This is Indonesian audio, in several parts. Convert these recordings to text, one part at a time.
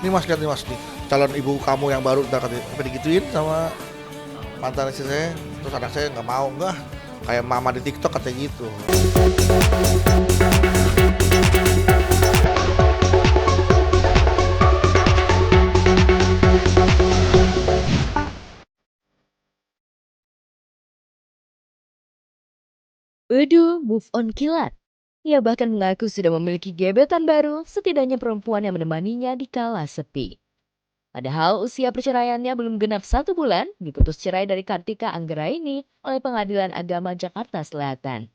Nih mas, lihat nih mas nih, calon ibu kamu yang baru udah digituin sama mantan istri saya. Terus anak saya nggak mau, enggak kayak mama di TikTok katanya gitu. Waduh, move on kilat. Ia bahkan mengaku sudah memiliki gebetan baru, setidaknya perempuan yang menemaninya di kala sepi. Padahal usia perceraiannya belum genap 1 bulan, diputus cerai dari Kartika Anggraini oleh Pengadilan Agama Jakarta Selatan.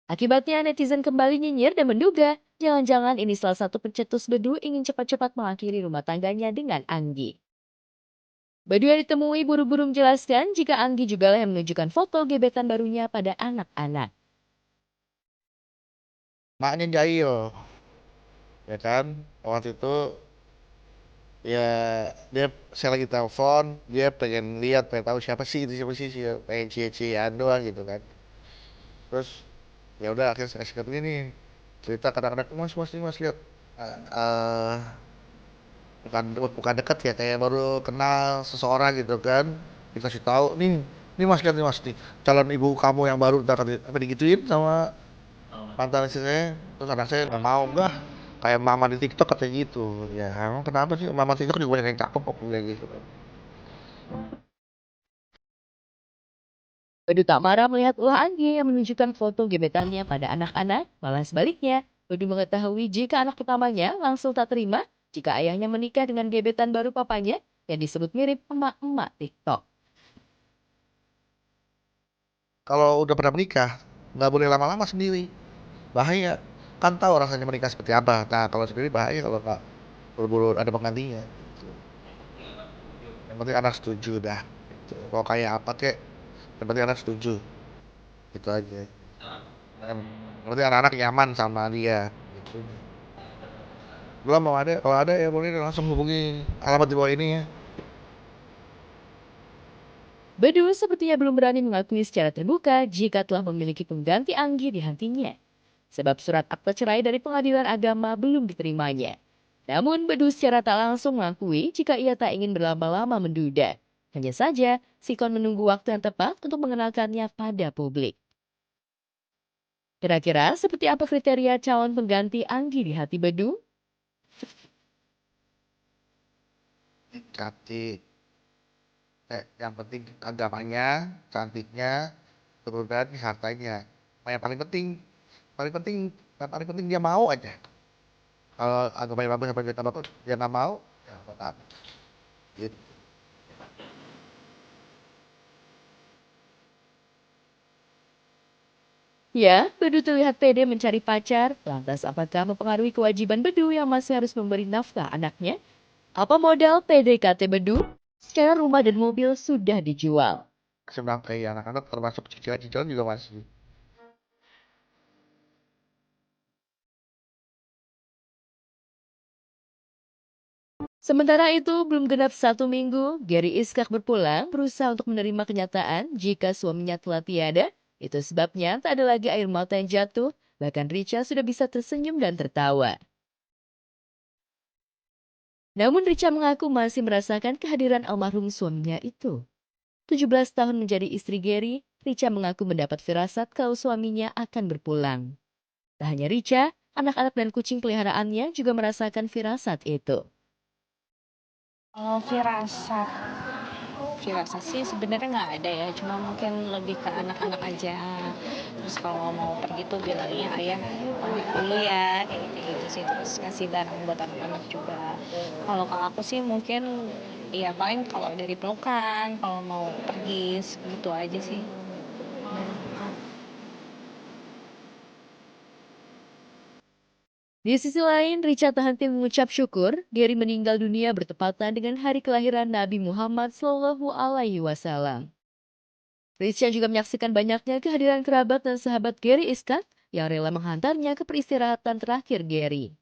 Akibatnya netizen kembali nyinyir dan menduga, jangan-jangan ini salah satu pencetus bedu ingin cepat-cepat mengakhiri rumah tangganya dengan Anggi. Bedu yang ditemui buru-buru menjelaskan jika Anggi juga lah yang menunjukkan foto gebetan barunya pada anak-anak. Maknya jahil, ya kan? Waktu itu ya dia, saya lagi telepon, dia pengen lihat, pengen tahu siapa sih, pengen cie-ciean doang gitu kan. Terus ya udah akhirnya saya kasih ini nih cerita, kadang-kadang mas mas nih mas lihat. eh bukan bukan deket ya, kayak baru kenal seseorang gitu kan, dikasih tahu nih mas, lihat nih mas nih, calon ibu kamu yang baru udah digituin sama mantan istri saya. Terus anak saya nggak mau, enggak kayak mama di TikTok katanya gitu. Ya emang kenapa sih, mama TikTok juga banyak yang cakep kok kayak gitu kan. Bedu tak marah melihat ulah Anggi yang menunjukkan foto gebetannya pada anak-anak, malah sebaliknya. Bedu mengetahui jika anak pertamanya langsung tak terima jika ayahnya menikah dengan gebetan baru papanya yang disebut mirip emak-emak TikTok. Kalau udah pernah menikah nggak boleh lama-lama sendiri, bahaya. Kan tahu rasanya menikah seperti apa. Nah kalau sendiri bahaya kalau nggak buru-buru ada penggantinya. Yang penting anak setuju dah. Kalau kayak apa kek, yang penting anak setuju. Gitu aja. Yang penting anak-anak nyaman sama dia. Gitu. Belum mau ada, kalau ada ya boleh langsung hubungi alamat di bawah ini ya. Bedu sepertinya belum berani mengakui secara terbuka jika telah memiliki pengganti Anggi di hatinya. Sebab surat akta cerai dari pengadilan agama belum diterimanya. Namun Bedu secara tak langsung mengakui jika ia tak ingin berlama-lama menduda. Hanya saja, Sikon menunggu waktu yang tepat untuk mengenalkannya pada publik. Kira-kira seperti apa kriteria calon pengganti Anggi di hati Bedu? Cantik. Yang penting agamanya, cantiknya, kemudian hartanya. Yang paling penting, yang paling penting dia mau aja. Kalau agamanya bagus sampai kita bagus, dia nggak mau, ya tetap. Gitu. Ya, Bedu terlihat pede mencari pacar. Lantas apakah mempengaruhi kewajiban Bedu yang masih harus memberi nafkah anaknya? Apa modal PDKT Bedu? Secara rumah dan mobil sudah dijual. Saya bilang kayak anak-anak termasuk cicilan-cicilan juga masih. Sementara itu, belum genap 1 minggu, Gary Iskak berpulang berusaha untuk menerima kenyataan jika suaminya telah tiada. Itu sebabnya tak ada lagi air mata yang jatuh, bahkan Richa sudah bisa tersenyum dan tertawa. Namun Richa mengaku masih merasakan kehadiran almarhum suaminya itu. 17 tahun menjadi istri Gary, Richa mengaku mendapat firasat kalau suaminya akan berpulang. Tak hanya Richa, anak-anak dan kucing peliharaannya juga merasakan firasat itu. Kalau firasat, firasat sih sebenarnya nggak ada ya, cuma mungkin lebih ke anak-anak aja. Terus kalau mau pergi tuh bilangnya ayah pamit dulu ya, kayak gitu sih. Terus kasih barang buat anak-anak juga. Kalau ke aku sih mungkin ya paling kalau dari pelukan, kalau mau pergi gitu aja sih. Di sisi lain, Richard tak henti mengucap syukur Gary meninggal dunia bertepatan dengan hari kelahiran Nabi Muhammad SAW. Richard juga menyaksikan banyaknya kehadiran kerabat dan sahabat Gary Iskak yang rela menghantarnya ke peristirahatan terakhir Gary.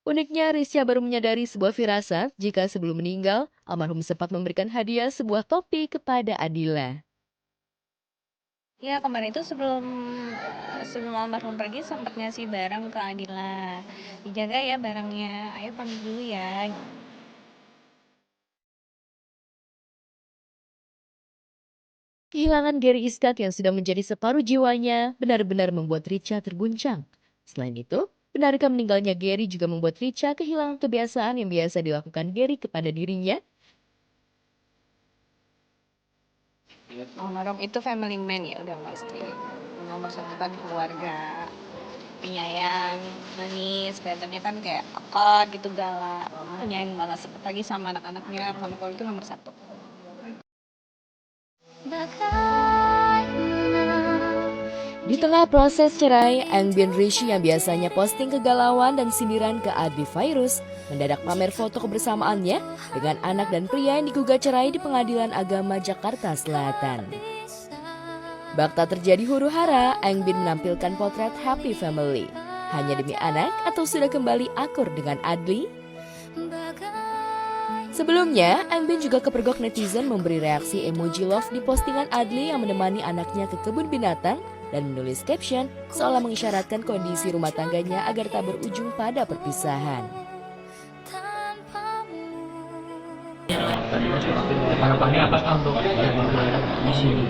Uniknya, Risha baru menyadari sebuah firasat jika sebelum meninggal, almarhum sempat memberikan hadiah sebuah topi kepada Adila. Ya kemarin itu sebelum sebelum almarhum pergi sempat ngasih barang ke Adila. Dijaga ya barangnya. Ayo pamit dulu ya. Kehilangan Gary Iskat yang sudah menjadi separuh jiwanya benar-benar membuat Richa terguncang. Selain itu, benarkah meninggalnya Gary juga membuat Richa kehilangan kebiasaan yang biasa dilakukan Gary kepada dirinya? Almarhum itu family man ya udah pasti. Nomor satu kan keluarga. Penyayang, manis, kelihatannya kan kayak akar gitu galak. Penyayang banget apalagi sama anak-anaknya. Kalau itu nomor satu. Di tengah proses cerai, Engbin Rishi yang biasanya posting kegalauan dan sindiran ke Adli Fairuz mendadak pamer foto kebersamaannya dengan anak dan pria yang digugat cerai di Pengadilan Agama Jakarta Selatan. Bak tak terjadi huru-hara, Engbin menampilkan potret happy family. Hanya demi anak atau sudah kembali akur dengan Adli? Sebelumnya, Engbin juga kepergok netizen memberi reaksi emoji love di postingan Adli yang menemani anaknya ke kebun binatang dan menulis caption seolah mengisyaratkan kondisi rumah tangganya agar tak berujung pada perpisahan. Harapannya apa untuk di sini?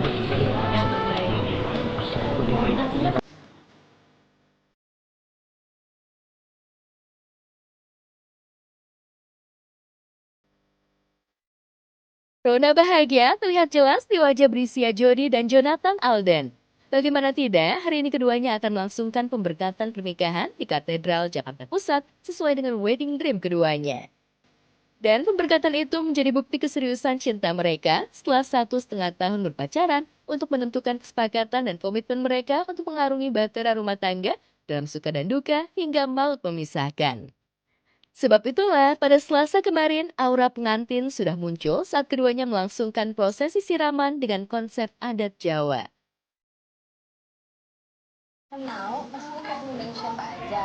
Rona bahagia terlihat jelas di wajah Brisia Jody dan Jonathan Alden. Bagaimana tidak, hari ini keduanya akan melangsungkan pemberkatan pernikahan di Katedral Jakarta Pusat sesuai dengan wedding dream keduanya. Dan pemberkatan itu menjadi bukti keseriusan cinta mereka setelah 1,5 tahun berpacaran untuk menentukan kesepakatan dan komitmen mereka untuk mengarungi bahtera rumah tangga dalam suka dan duka hingga maut memisahkan. Sebab itulah, pada Selasa kemarin, aura pengantin sudah muncul saat keduanya melangsungkan prosesi siraman dengan konsep adat Jawa. Kenal, maksudnya kayak ngundang siapa aja.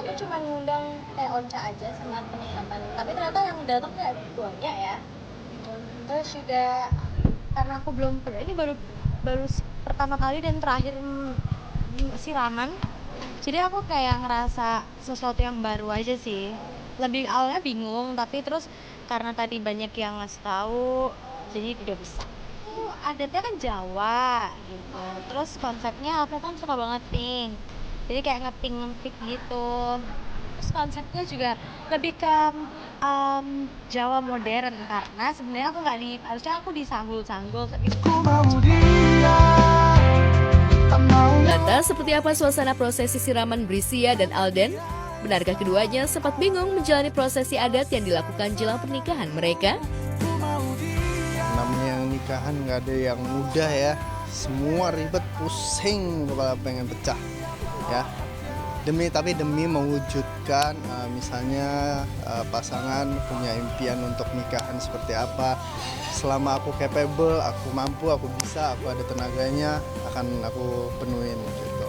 Aku cuma ngundang Onca aja sama teman-teman. Tapi ternyata yang datang kayak banyak ya. Terus juga karena aku belum pernah, ini baru pertama kali dan terakhir siraman. Jadi aku kayak ngerasa sesuatu yang baru aja sih. Lebih awalnya bingung, tapi terus karena tadi banyak yang ngasih tahu, jadi udah bisa. Adatnya kan Jawa gitu. Terus konsepnya aku kan suka banget pink. Jadi kayak ngepink gitu. Terus konsepnya juga lebih ke Jawa modern karena sebenarnya aku nggak harusnya aku disanggul-sanggul tapi Lantas, seperti apa suasana prosesi siraman Brisia dan Alden? Benarkah keduanya sempat bingung menjalani prosesi adat yang dilakukan jelang pernikahan mereka? Namanya yang nikahan nggak ada yang mudah ya, semua ribet, pusing, kepala pengen pecah ya. Demi mewujudkan misalnya pasangan punya impian untuk nikahan seperti apa. Selama aku capable, aku mampu, aku bisa, aku ada tenaganya, akan aku penuhin gitu.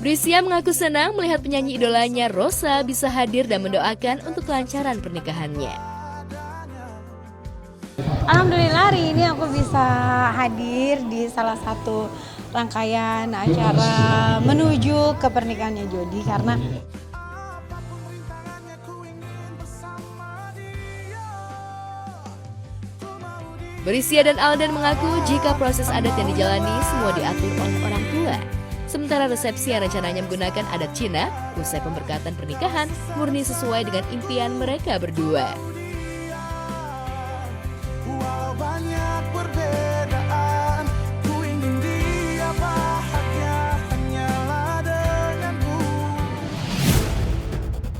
Brisia mengaku senang melihat penyanyi idolanya Rosa bisa hadir dan mendoakan untuk kelancaran pernikahannya. Alhamdulillah hari ini aku bisa hadir di salah satu rangkaian acara menuju ke pernikahannya Jody karena Brisia dan Alden mengaku jika proses adat yang dijalani semua diatur oleh orang tua. Sementara resepsi yang rencananya menggunakan adat Cina, usai pemberkatan pernikahan murni sesuai dengan impian mereka berdua. Walau banyak perbedaan, ku ingin dia bahagia hanyalah denganku.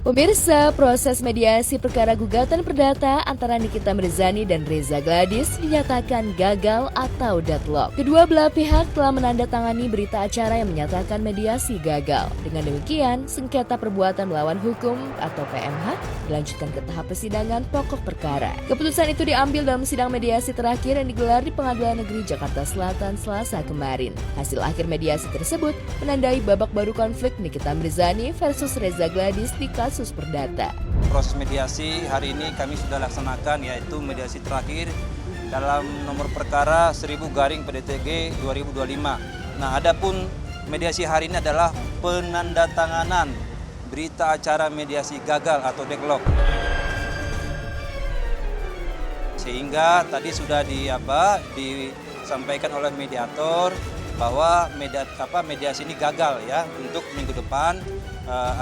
Pemirsa, proses mediasi perkara gugatan perdata antara Nikita Mirzani dan Reza Gladys dinyatakan gagal atau deadlock. Kedua belah pihak telah menandatangani berita acara yang menyatakan mediasi gagal. Dengan demikian, sengketa perbuatan melawan hukum atau PMH dilanjutkan ke tahap persidangan pokok perkara. Keputusan itu diambil dalam sidang mediasi terakhir yang digelar di Pengadilan Negeri Jakarta Selatan Selasa kemarin. Hasil akhir mediasi tersebut menandai babak baru konflik Nikita Mirzani versus Reza Gladys di kasus perdata. Proses mediasi hari ini kami sudah laksanakan, yaitu mediasi terakhir dalam nomor perkara 1000/PDTG 2025. Nah, adapun mediasi hari ini adalah penandatanganan berita acara mediasi gagal atau deadlock. Sehingga tadi sudah disampaikan oleh mediator bahwa mediasi ini gagal ya, untuk minggu depan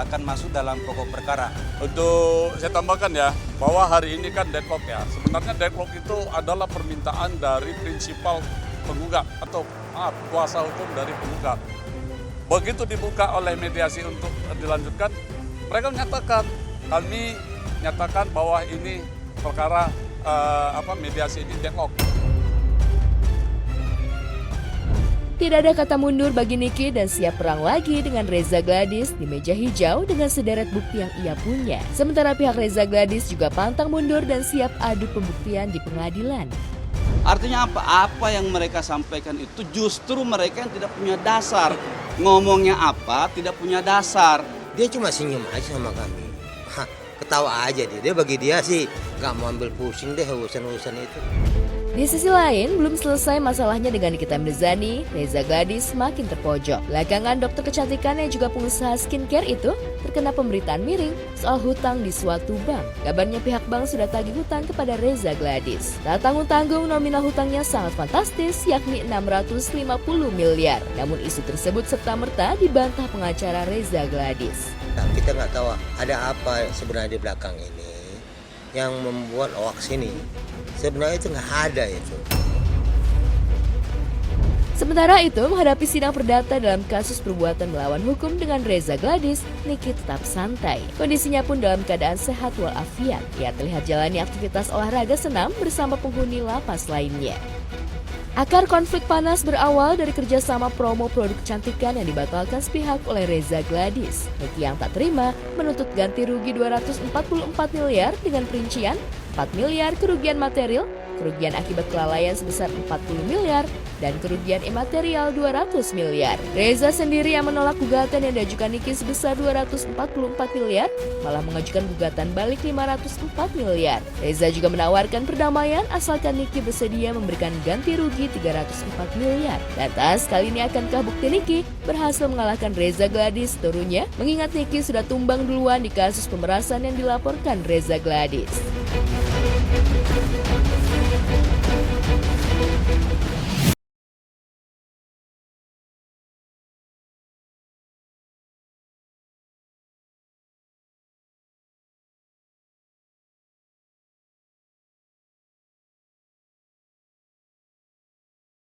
akan masuk dalam pokok perkara. Untuk saya tambahkan ya, bahwa hari ini kan deadlock ya. Sebenarnya deadlock itu adalah permintaan dari prinsipal penggugat atau kuasa hukum dari penggugat. Begitu dibuka oleh mediasi untuk dilanjutkan, mereka kami nyatakan bahwa ini perkara mediasi ini deadlock. Tidak ada kata mundur bagi Niki dan siap perang lagi dengan Reza Gladys di meja hijau dengan sederet bukti yang ia punya. Sementara pihak Reza Gladys juga pantang mundur dan siap adu pembuktian di pengadilan. Artinya apa? Apa yang mereka sampaikan itu justru mereka yang tidak punya dasar. Ngomongnya apa tidak punya dasar. Dia cuma senyum aja sama kami. Ketawa aja dia. Dia bagi dia sih nggak mau ambil pusing deh urusan-urusan itu. Di sisi lain, belum selesai masalahnya dengan Nikita Mirzani, Reza Gladys semakin terpojok. Belakangan dokter kecantikan yang juga pengusaha skincare itu terkena pemberitaan miring soal hutang di suatu bank. Kabarnya pihak bank sudah tagih hutang kepada Reza Gladys. Tak tanggung-tanggung nominal hutangnya sangat fantastis, yakni 650 miliar. Namun isu tersebut serta-merta dibantah pengacara Reza Gladys. Nah, kita nggak tahu ada apa sebenarnya di belakang ini yang membuat hoax ini. Sebenarnya itu nggak ada itu. Sementara itu, menghadapi sidang perdata dalam kasus perbuatan melawan hukum dengan Reza Gladys, Niki tetap santai. Kondisinya pun dalam keadaan sehat walafiat. Ia terlihat jalani aktivitas olahraga senam bersama penghuni lapas lainnya. Akar konflik panas berawal dari kerjasama promo produk kecantikan yang dibatalkan sepihak oleh Reza Gladys. Niki yang tak terima menuntut ganti rugi 244 miliar dengan perincian 4 miliar kerugian material, kerugian akibat kelalaian sebesar 40 miliar, dan kerugian imaterial 200 miliar. Reza sendiri yang menolak gugatan yang diajukan Niki sebesar 244 miliar, malah mengajukan gugatan balik 504 miliar. Reza juga menawarkan perdamaian asalkan Niki bersedia memberikan ganti rugi 304 miliar. Lantas, kali ini akankah bukti Niki berhasil mengalahkan Reza Gladys turunnya? Mengingat Niki sudah tumbang duluan di kasus pemerasan yang dilaporkan Reza Gladys.